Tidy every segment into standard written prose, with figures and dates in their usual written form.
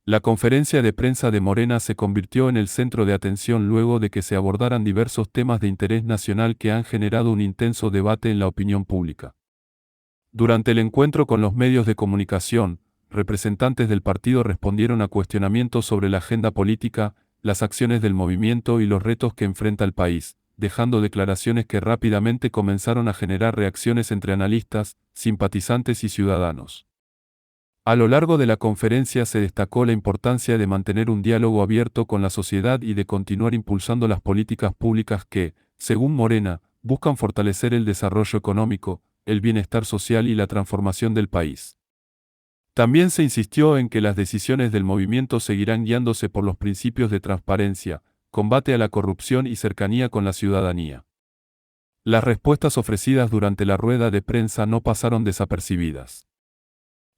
La conferencia de prensa de Morena se convirtió en el centro de atención luego de que se abordaran diversos temas de interés nacional que han generado un intenso debate en la opinión pública. Durante el encuentro con los medios de comunicación, representantes del partido respondieron a cuestionamientos sobre la agenda política, las acciones del movimiento y los retos que enfrenta el país, dejando declaraciones que rápidamente comenzaron a generar reacciones entre analistas, simpatizantes y ciudadanos. A lo largo de la conferencia se destacó la importancia de mantener un diálogo abierto con la sociedad y de continuar impulsando las políticas públicas que, según Morena, buscan fortalecer el desarrollo económico, el bienestar social y la transformación del país. También se insistió en que las decisiones del movimiento seguirán guiándose por los principios de transparencia, combate a la corrupción y cercanía con la ciudadanía. Las respuestas ofrecidas durante la rueda de prensa no pasaron desapercibidas.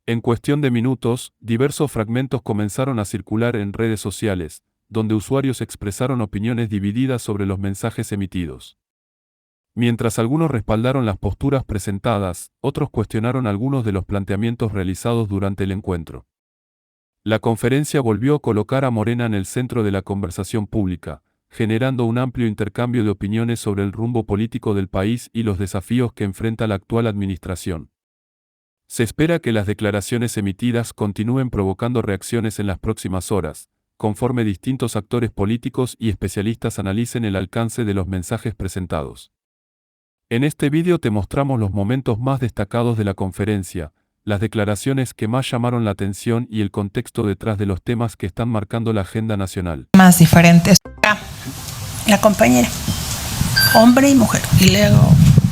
En cuestión de minutos, diversos fragmentos comenzaron a circular en redes sociales, donde usuarios expresaron opiniones divididas sobre los mensajes emitidos. Mientras algunos respaldaron las posturas presentadas, otros cuestionaron algunos de los planteamientos realizados durante el encuentro. La conferencia volvió a colocar a Morena en el centro de la conversación pública, generando un amplio intercambio de opiniones sobre el rumbo político del país y los desafíos que enfrenta la actual administración. Se espera que las declaraciones emitidas continúen provocando reacciones en las próximas horas, conforme distintos actores políticos y especialistas analicen el alcance de los mensajes presentados. En este vídeo te mostramos los momentos más destacados de la conferencia, las declaraciones que más llamaron la atención y el contexto detrás de los temas que están marcando la agenda nacional. Más diferentes. La compañera, hombre y mujer, y luego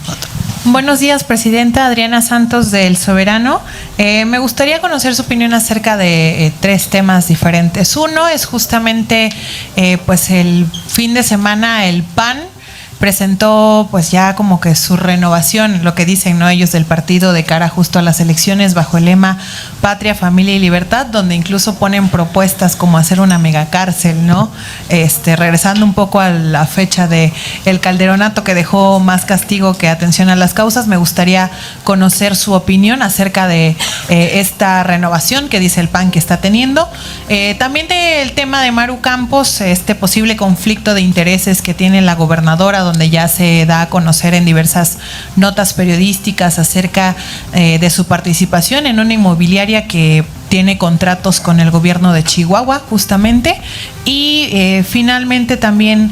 otro. Buenos días, presidenta. Adriana Santos del Soberano. Me gustaría conocer su opinión acerca de tres temas diferentes. Uno es justamente pues el fin de semana el PAN presentó pues ya como que su renovación, lo que dicen, ¿no?, ellos del partido de cara justo a las elecciones bajo el lema Patria, Familia y Libertad, donde incluso ponen propuestas como hacer una megacárcel, ¿no? Regresando un poco a la fecha de el calderonato que dejó más castigo que atención a las causas, me gustaría conocer su opinión acerca de esta renovación que dice el PAN que está teniendo. También del tema de Maru Campos, este posible conflicto de intereses que tiene la gobernadora, donde ya se da a conocer en diversas notas periodísticas acerca de su participación en una inmobiliaria que tiene contratos con el gobierno de Chihuahua justamente. Y finalmente también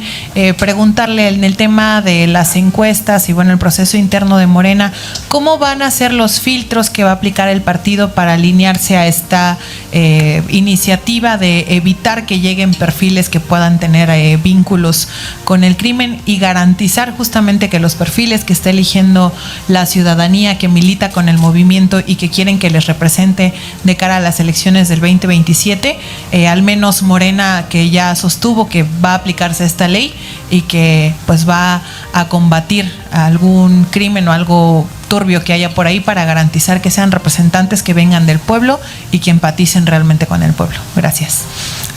preguntarle en el tema de las encuestas y bueno, el proceso interno de Morena, ¿cómo van a ser los filtros que va a aplicar el partido para alinearse a esta iniciativa de evitar que lleguen perfiles que puedan tener vínculos con el crimen y garantizar justamente que los perfiles que está eligiendo la ciudadanía que milita con el movimiento y que quieren que les represente de cara a las elecciones del 2027, al menos Morena, que ya sostuvo que va a aplicarse esta ley y que pues va a combatir algún crimen o algo turbio que haya por ahí para garantizar que sean representantes que vengan del pueblo y que empaticen realmente con el pueblo? Gracias.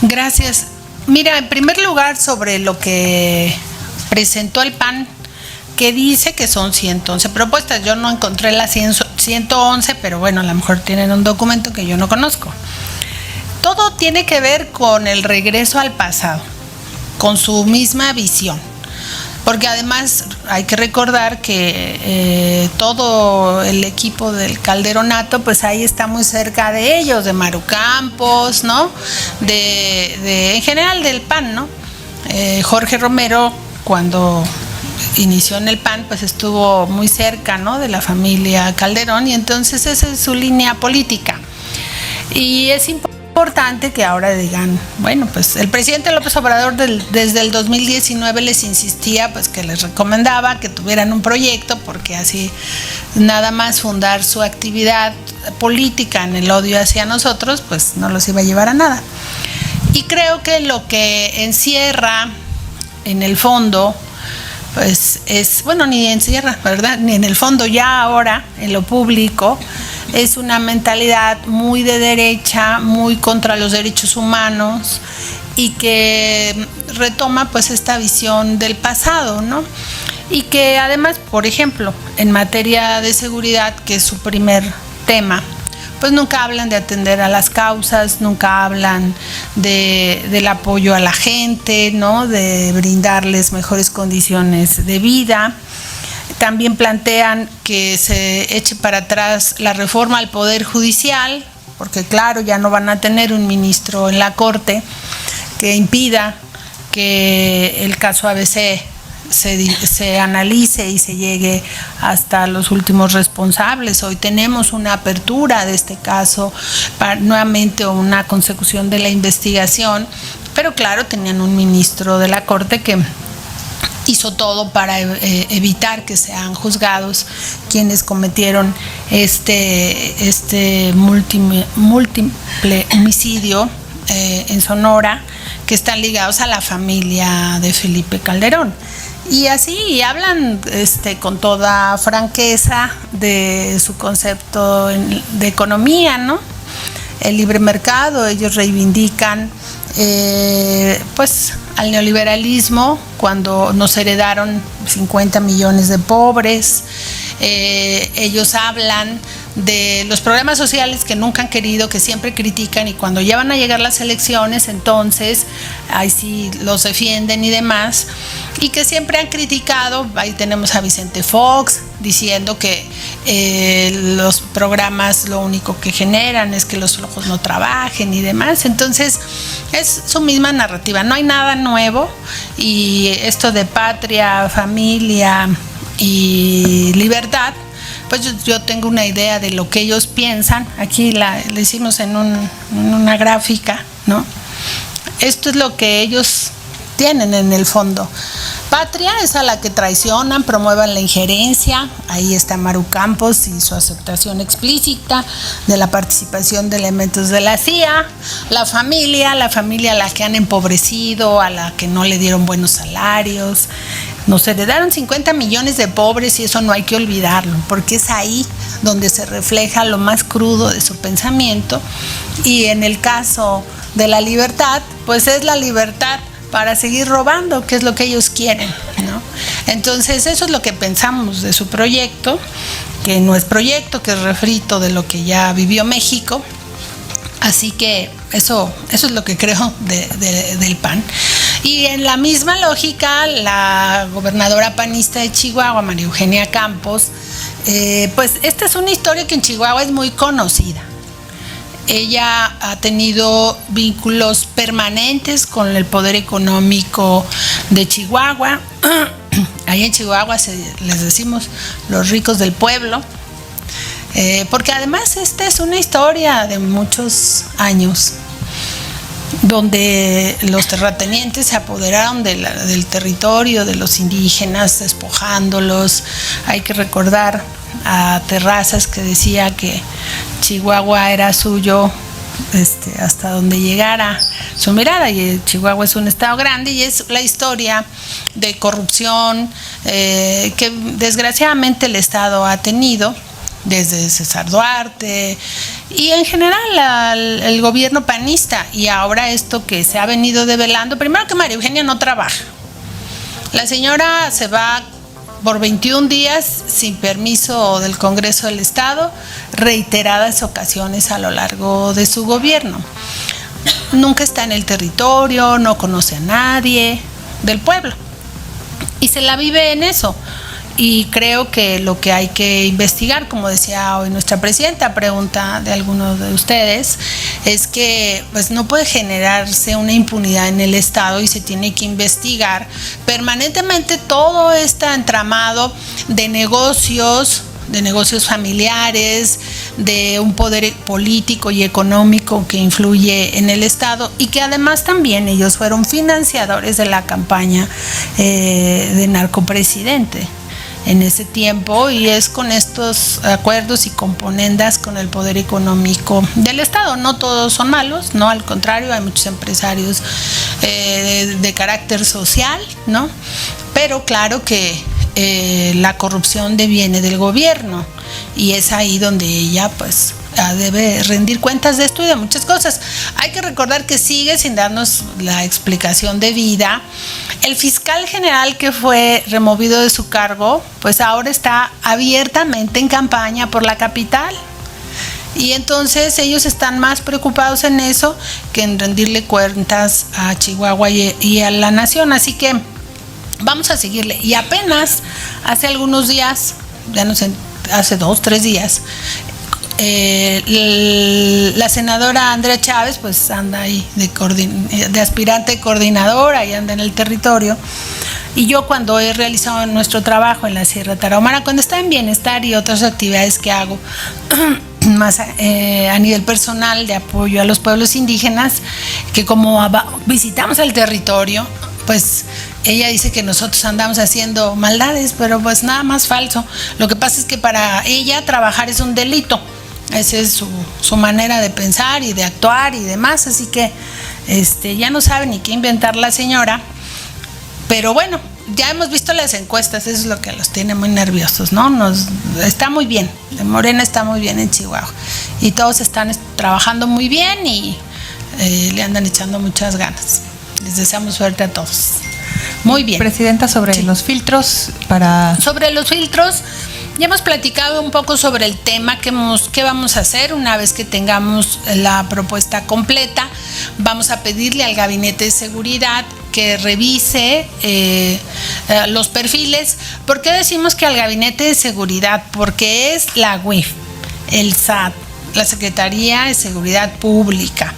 Gracias. Mira, en primer lugar, sobre lo que presentó el PAN, que dice que son 111 propuestas. Yo no encontré las 111, pero bueno, a lo mejor tienen un documento que yo no conozco. Todo tiene que ver con el regreso al pasado, con su misma visión. Porque además hay que recordar que todo el equipo del calderonato, pues ahí está muy cerca de ellos, de Maru Campos, ¿no? En general del PAN, ¿no? Jorge Romero, cuando inició en el PAN, pues estuvo muy cerca, ¿no?, de la familia Calderón, y entonces esa es su línea política. Y es importante que ahora digan, bueno, pues el presidente López Obrador desde el 2019 les insistía, pues que les recomendaba que tuvieran un proyecto, porque así nada más fundar su actividad política en el odio hacia nosotros, pues no los iba a llevar a nada. Y creo que lo que encierra en el fondo, pues es, bueno, ni encierra, ¿verdad?, ni en el fondo, ya ahora en lo público, es una mentalidad muy de derecha, muy contra los derechos humanos, y que retoma pues esta visión del pasado, ¿no? Y que además, por ejemplo, en materia de seguridad, que es su primer tema, pues nunca hablan de atender a las causas, nunca hablan del apoyo a la gente, ¿no? De brindarles mejores condiciones de vida. También plantean que se eche para atrás la reforma al Poder Judicial, porque claro, ya no van a tener un ministro en la Corte que impida que el caso ABC se analice y se llegue hasta los últimos responsables. Hoy tenemos una apertura de este caso, nuevamente una consecución de la investigación, pero claro, tenían un ministro de la Corte que hizo todo para evitar que sean juzgados quienes cometieron este múltiple homicidio en Sonora, que están ligados a la familia de Felipe Calderón. Y así hablan con toda franqueza de su concepto de economía, ¿no? El libre mercado. Ellos reivindican pues al neoliberalismo cuando nos heredaron 50 millones de pobres. Ellos hablan de los programas sociales que nunca han querido, que siempre critican, y cuando ya van a llegar las elecciones, entonces ahí sí los defienden y demás, y que siempre han criticado. Ahí tenemos a Vicente Fox diciendo que los programas lo único que generan es que los flojos no trabajen y demás. Entonces es su misma narrativa, no hay nada nuevo, y esto de patria, familia y libertad, pues yo tengo una idea de lo que ellos piensan. Aquí le hicimos en una gráfica, ¿no? Esto es lo que ellos tienen en el fondo. Patria es a la que traicionan, promuevan la injerencia. Ahí está Maru Campos y su aceptación explícita de la participación de elementos de la CIA. La familia a la que han empobrecido, a la que no le dieron buenos salarios. Nos heredaron 50 millones de pobres, y eso no hay que olvidarlo, porque es ahí donde se refleja lo más crudo de su pensamiento. Y en el caso de la libertad, pues es la libertad para seguir robando, que es lo que ellos quieren, ¿no? Entonces eso es lo que pensamos de su proyecto, que no es proyecto, que es refrito de lo que ya vivió México. Así que eso es lo que creo del PAN. Y en la misma lógica, la gobernadora panista de Chihuahua, María Eugenia Campos, pues esta es una historia que en Chihuahua es muy conocida. Ella ha tenido vínculos permanentes con el poder económico de Chihuahua. Ahí en Chihuahua les decimos los ricos del pueblo, porque además esta es una historia de muchos años, donde los terratenientes se apoderaron del territorio de los indígenas, despojándolos. Hay que recordar a Terrazas, que decía que Chihuahua era suyo hasta donde llegara su mirada, y Chihuahua es un estado grande, y es la historia de corrupción que desgraciadamente el estado ha tenido desde César Duarte y en general el gobierno panista. Y ahora esto que se ha venido develando, primero que María Eugenia no trabaja. La señora se va por 21 días sin permiso del Congreso del Estado, reiteradas ocasiones a lo largo de su gobierno. Nunca está en el territorio, no conoce a nadie del pueblo y se la vive en eso. Y creo que lo que hay que investigar, como decía hoy nuestra presidenta, pregunta de algunos de ustedes, es que pues no puede generarse una impunidad en el Estado, y se tiene que investigar permanentemente todo este entramado de negocios familiares, de un poder político y económico que influye en el Estado, y que además también ellos fueron financiadores de la campaña de narcopresidente en ese tiempo, y es con estos acuerdos y componendas con el poder económico del Estado. No todos son malos, no, al contrario, hay muchos empresarios de carácter social, ¿no? Pero claro que la corrupción deviene del gobierno, y es ahí donde ella pues debe rendir cuentas de esto y de muchas cosas. Hay que recordar que sigue sin darnos la explicación debida. El fiscal general que fue removido de su cargo, pues ahora está abiertamente en campaña por la capital. Y entonces ellos están más preocupados en eso que en rendirle cuentas a Chihuahua y a la nación. Así que vamos a seguirle. Y apenas hace algunos días, ya no sé, hace 2, 3 días, la senadora Andrea Chávez pues anda ahí de aspirante coordinadora y anda en el territorio. Y yo, cuando he realizado nuestro trabajo en la Sierra Tarahumara, cuando está en bienestar y otras actividades que hago más a nivel personal de apoyo a los pueblos indígenas, que como visitamos el territorio, pues ella dice que nosotros andamos haciendo maldades, pero pues nada más falso. Lo que pasa es que para ella trabajar es un delito. Esa es su manera de pensar y de actuar y demás, así que ya no sabe ni qué inventar la señora. Pero bueno, ya hemos visto las encuestas, eso es lo que los tiene muy nerviosos, ¿no? Está muy bien, Morena está muy bien en Chihuahua y todos están trabajando muy bien y le andan echando muchas ganas. Les deseamos suerte a todos. Muy bien. Presidenta, sobre los filtros Sobre los filtros, ya hemos platicado un poco sobre el tema, qué vamos a hacer una vez que tengamos la propuesta completa. Vamos a pedirle al Gabinete de Seguridad que revise los perfiles. ¿Por qué decimos que al Gabinete de Seguridad? Porque es la UIF, el SAT, la Secretaría de Seguridad Pública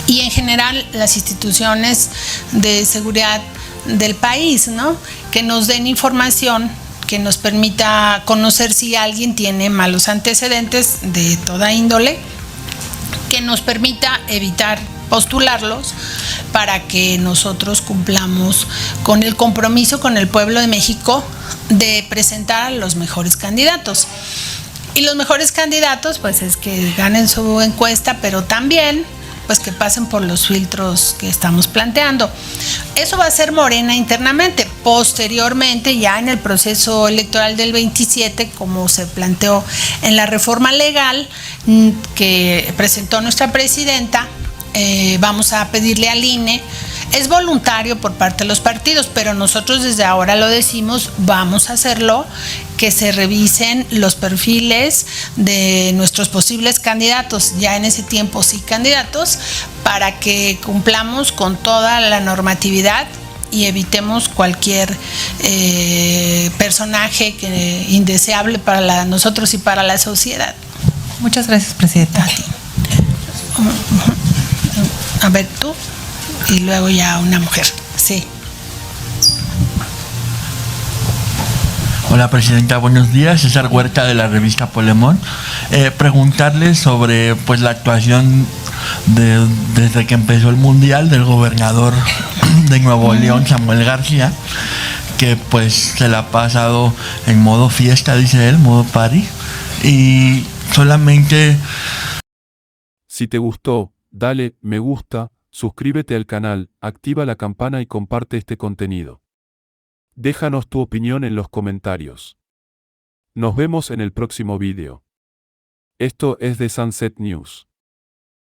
y en general las instituciones de seguridad del país, ¿no? Que nos den información que nos permita conocer si alguien tiene malos antecedentes de toda índole, que nos permita evitar postularlos para que nosotros cumplamos con el compromiso con el pueblo de México de presentar a los mejores candidatos. Y los mejores candidatos pues es que ganen su encuesta, pero también pues que pasen por los filtros que estamos planteando. Eso va a ser Morena internamente. Posteriormente, ya en el proceso electoral del 27, como se planteó en la reforma legal que presentó nuestra presidenta, vamos a pedirle al INE, es voluntario por parte de los partidos, pero nosotros desde ahora lo decimos, vamos a hacerlo, que se revisen los perfiles de nuestros posibles candidatos, ya en ese tiempo sí candidatos, para que cumplamos con toda la normatividad y evitemos cualquier personaje indeseable para nosotros y para la sociedad. Muchas gracias, presidenta. A ver, tú y luego ya una mujer. Sí. Hola, presidenta, buenos días. César Huerta, de la revista Polemón. Preguntarle sobre pues la actuación desde que empezó el Mundial del gobernador de Nuevo León, Samuel García, que pues se la ha pasado en modo fiesta, dice él, modo party, y solamente... Si te gustó, dale me gusta, suscríbete al canal, activa la campana y comparte este contenido. Déjanos tu opinión en los comentarios. Nos vemos en el próximo vídeo. Esto es de Sunset News.